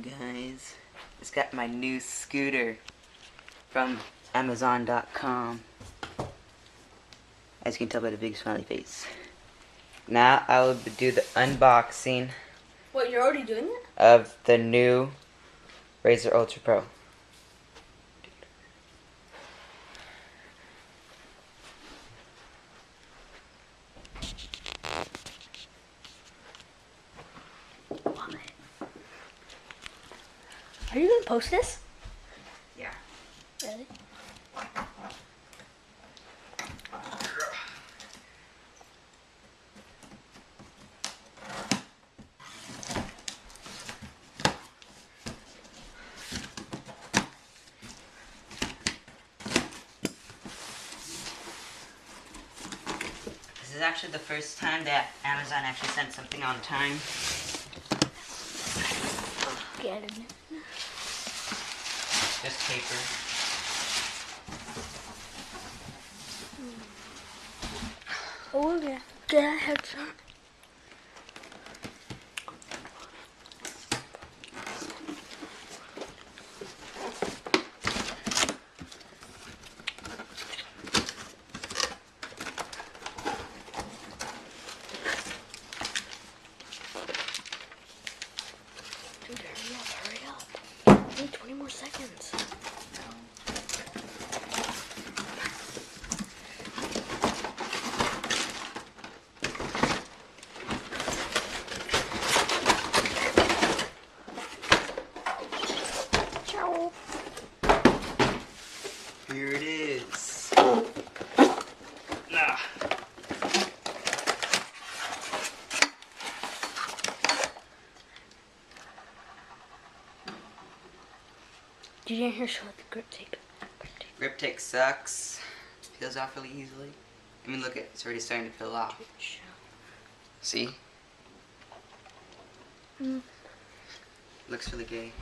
Guys, it's got my new scooter from Amazon.com. As you can tell by the big smiley face. Now I will do the unboxing. What, you're already doing it? Of the new Razer Ultra Pro. Are you gonna post this? Yeah. Really? This is actually the first time that Amazon actually sent something on time. Get it. Just paper. Oh yeah. Get a headshot. Dude, hurry up. Only 20 more seconds. Ciao. Here it is. Ah. You didn't hear show the grip tape. Grip tape sucks. Peels off really easily. I mean, look, it's already starting to peel off. See? Looks really gay.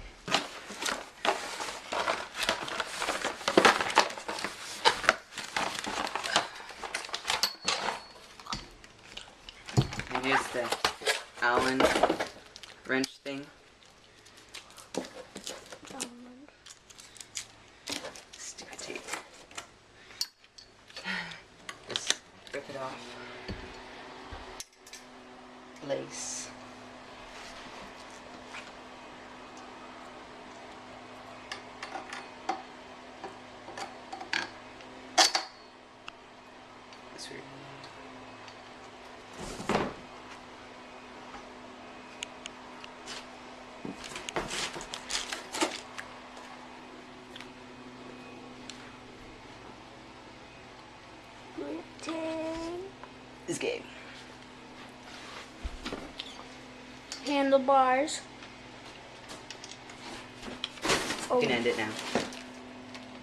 And here's the Allen wrench thing. Stupid tape. Just rip it off. Lace. That's weird. Grip tape. This game. Handlebars. You can end it now.